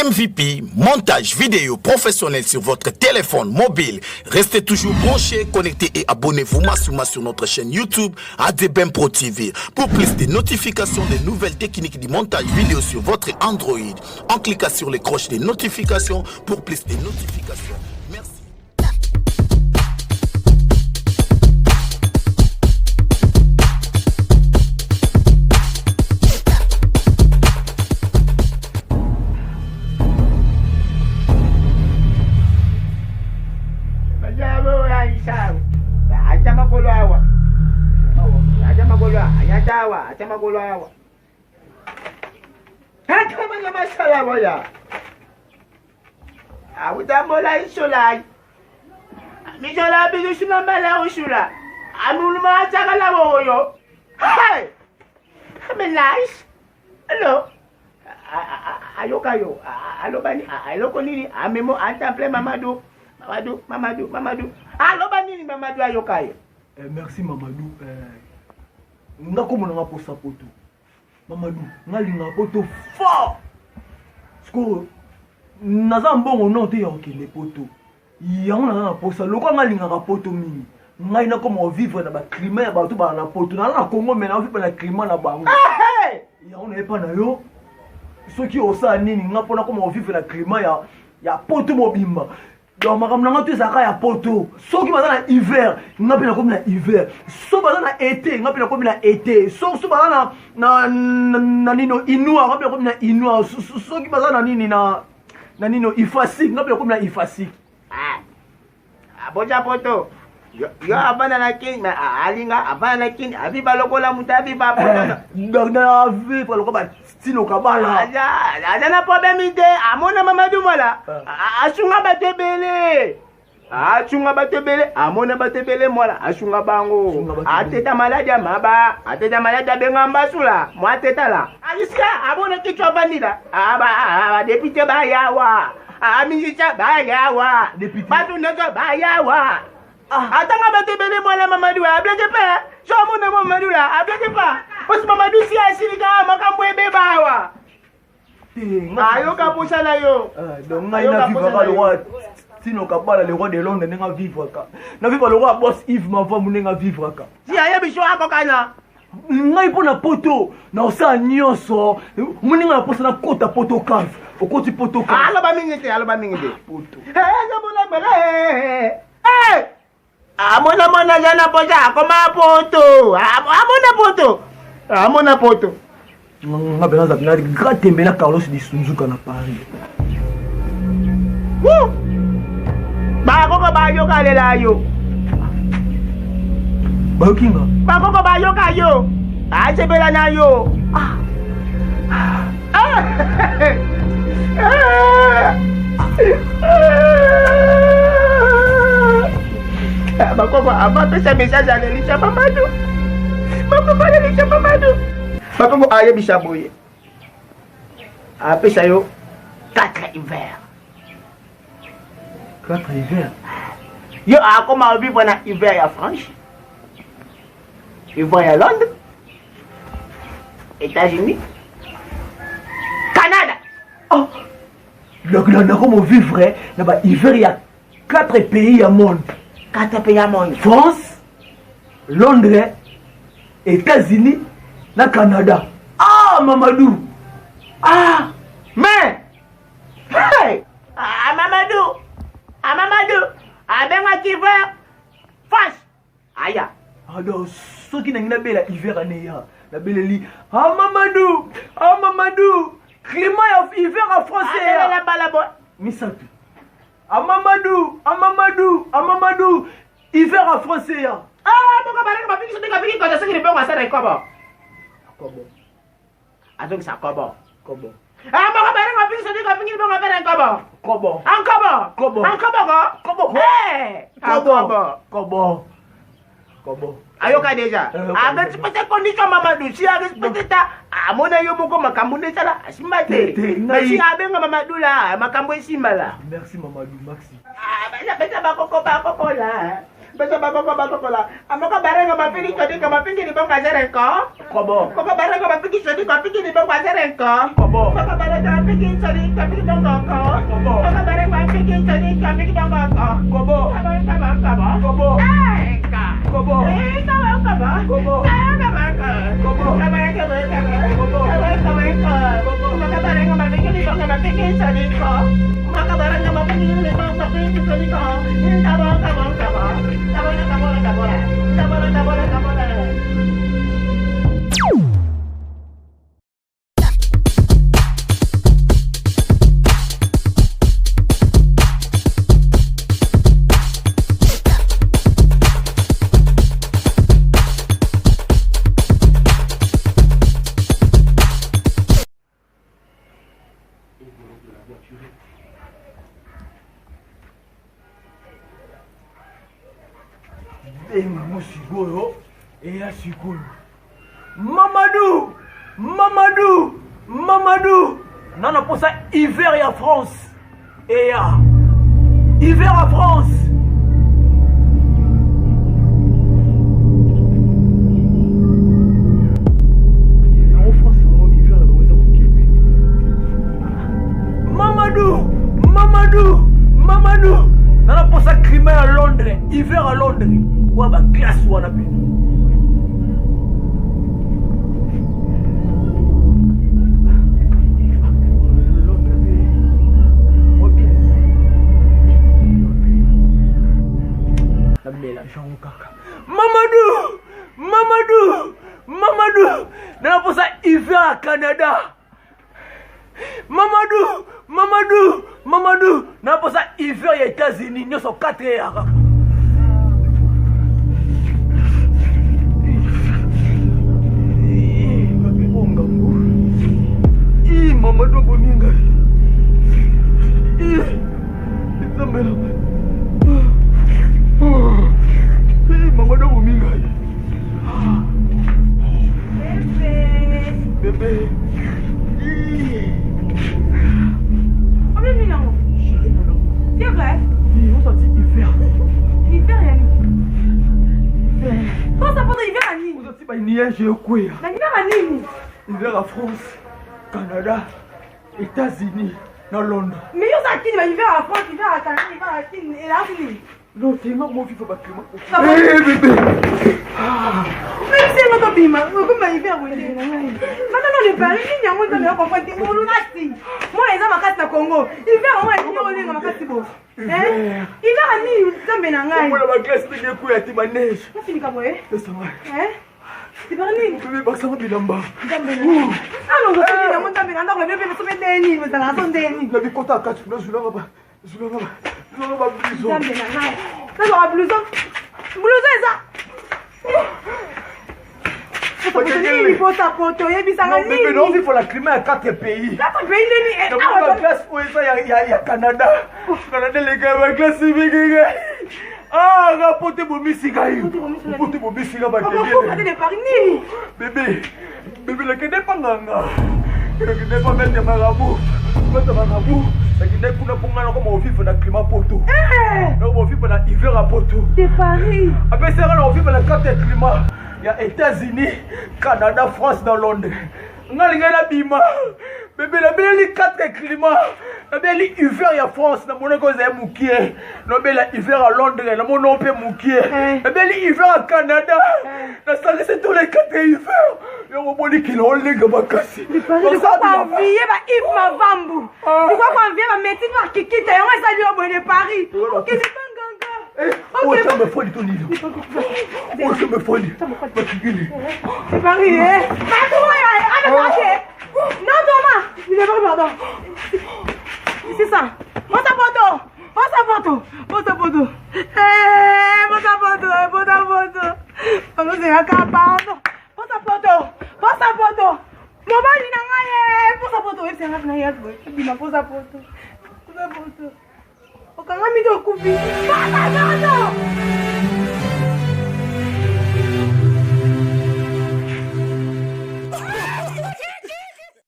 MVP, montage vidéo professionnel sur votre téléphone mobile. Restez toujours branchés, connectés et abonnez-vous massivement sur notre chaîne YouTube ADBM Pro TV pour plus de notifications des nouvelles techniques de montage vidéo sur votre Android. En cliquant sur les cloches de notifications pour plus de notifications. Merci. Hello. Ayokayo. Allo bani. Allo konini. Amemo antemple Mamadou. Mamadou. Allo bani Mamadou ayokayo. Merci Mamadou. Ngako mona pour sa poto. Mamadou, ngalinga poto fort. Sko naza mbongo note ya okele poto. Yango na pour ça lokwa ngalinga poto mingi. Ngai na comment vivre na ba climat ya bato ba na poto. Na Congo mais na vivre na climat na bango. Yango na epa na yo. Soki osa nini ngapona comment vivre na climat ya poto mobimba. Donc makamna ngatu ezaka ya poto. Soki baza na hiver, ngapena comme na hiver. So baza na été, ngapena comme na été. So baza na nino inua, ngapena comme na inua. Soki baza na nini na nino ifasik, ngapena comme na ifasik. Aboja poto. Yo abana na king na alinga abana na king abiba lokola mutabi ba poto. Na vie pa lokola stino kabala. Aja na problème ide amona Mamadou mola. Ashunga batebele. Amona batebele mola ashunga bango. Ateta maladia maba, ateta maladia bengamba sula. Mo ateta la. Aliska abona kichwa bandida. Aba député ba yawa. Ministre ba yawa. Député. Batu nzo ba yawa. Atanga batebele mola Mamadou ableke pa. So amona Mamadou la ableke pa. Parce Mamadou si asirika makambo ebebawa. Ayoka pusala yo. Donc ngai na vivre le roi Tino Kabala le roi de Londres nenga vivre ka. Na vivre le roi boss Yves Mava munenga vivre ka. Si aya biso akokana. Ngai pona poto na osa nyonso munenga na posa na kota poto kaf. Okoti poto kaf. Aloba mingete poto. Zamona bele. Amona jana poja akoma poto. Amona poto. Nga benaza bina grand tembe na Carlos di Sunzuka na Paris. Bakoko bayoka lela yo. Bayokinga. Bakoko bayoka yo. Achebela na yo. Bakoko aba pesa message à Elisha Mamadou. Bakoko Elisha Mamadou. Bakoko aye bisaboye. Apesa yo 4 hivers. 4 hivers. Yo a comment vivre na hiver ya France. Hiver ya Londres. États-Unis. Canada. Oh. Donc là comment vivre na ba hiver ya 4 pays à monde. 4 pays à monde. France, Londres, États-Unis, na Canada. Mamadou. Mais hey, Mamadou. Abenga hiver. France. Aya. Alors ceux qui n'ont pas hiver année la belle li. Mamadou. Climat hiver en français. La balabo. Misatu. Mamadou. Hiver en français. Pourquoi baraka ba fiki sote ka fiki ko saki ni bongo asara kobo. Azongi sa kobo. Pourquoi baraka ba fiki sote ka fiki ni bongo asara kobo. Kobo. Ayoka deja. Aga tipete condition Mamadou si aga tipete ta amona yo moko makambo ndetala asimbate. Merci abenga Mamadou la makambo esimbala. Merci Mamadou, merci. Beza bakoko la. Beza bakoko la. Amoko barenga mapiki kodi kama pingi ni bonga zere ko. Kobo barenga mapiki kodi kama pingi ni bonga zere ko. Kobo barenga mapiki pikin sani kapiki bangaka. Maka bareng ma pikin sani kapiki bangaka. Kobo. Kaba. Kobo. Ka. Kobo. Kaba. Kobo. Kaba. Kobo. Maka bareng ma pikin bangaka ma pikin sani ka. Maka bareng ma pikin sani ka. Kaba. Sikoyo eya sikoyo Mamadou nana posa hiver ya France eya hiver à France Mamadou nana posa Crimée à Londres hiver à Londres wa ba glace wana pe Mamadou nana posa hiver à Canada Mamadou nana posa hiver ya États-Unis nyoso 4 heures Mamadou Boninga. Mamadou Boninga. Bébé. C'est vrai? Oui, on sentit hiver. Hiver, Yanni. Comment ça porte hiver, Yanni? On sentit pas une neige et quoi? Hiver, Yanni. Hiver à France, Canada, États-Unis, dans Londres. Mais yo ça qui hiver à France, hiver à Canada, hiver à Chine et là fini. Non, c'est moi mon fils faut pas que moi. Bébé. Même si on t'obéit, comme hiver oui. Non, le Paris, il y a un monde comprendre que mon lunati. Moi les hommes à carte Congo. Hiver moi il y a un monde à carte Congo. Hiver à ni zambe na ngai. Moi la glace de couille à tima neige. On finit comme ouais. C'est ça. C'est pas nini. Bébé baksa bilamba. Ah non, je suis dans mon temps, mais dans le bébé, je suis déni, mais dans la zone déni. La vie compta à 4, je suis là. Blouson. Ça va blouson. Blouson ça. Il faut ta photo, il y a non, bébé, non, il faut la Crimée à 4 pays. 4 pays, il y a la glace, il y a Canada. Canada, les gars, la glace, c'est bien. Ah, rapportez vos missigaïs. Rapportez vos missigaïs. Bébé, le Kenya pas nganga. Le Kenya pas mettre des marabouts. Mettre marabouts. Le Kenya pour nous prendre comme on vit dans le climat poto. On vit dans l'hiver à poto. De Paris. Après ça, on vit dans le 4 climats. Il y a États-Unis, Canada, France, dans Londres. On a la bima. Bébé, la belle 4 climats. La belle hiver à France, na mon cause est moukier. La belle hiver à Londres, na mon nom peut moukier. La belle hiver à Canada. Na ça c'est tous les 4 hivers. Et on m'a dit qu'il a enlevé ma casse. De Paris, de quoi qu'on vit, bah Yves ma vambu. De quoi qu'on vit, bah métier ma kiki, t'as un salut au bout de Paris. Ok, c'est pas ganga. Oh, ça me folie ton île. Oh, ça me folie. C'est Paris, hein. Mais comment non, Thomas, il est pas pardon. C'est ça. Pose ta photo. Pose ta photo. Comment c'est un capable? Pose ta photo. Maman, il n'a rien. Pose ta photo. C'est un rien. Pose ta photo. Au cas où il me coupe. Non.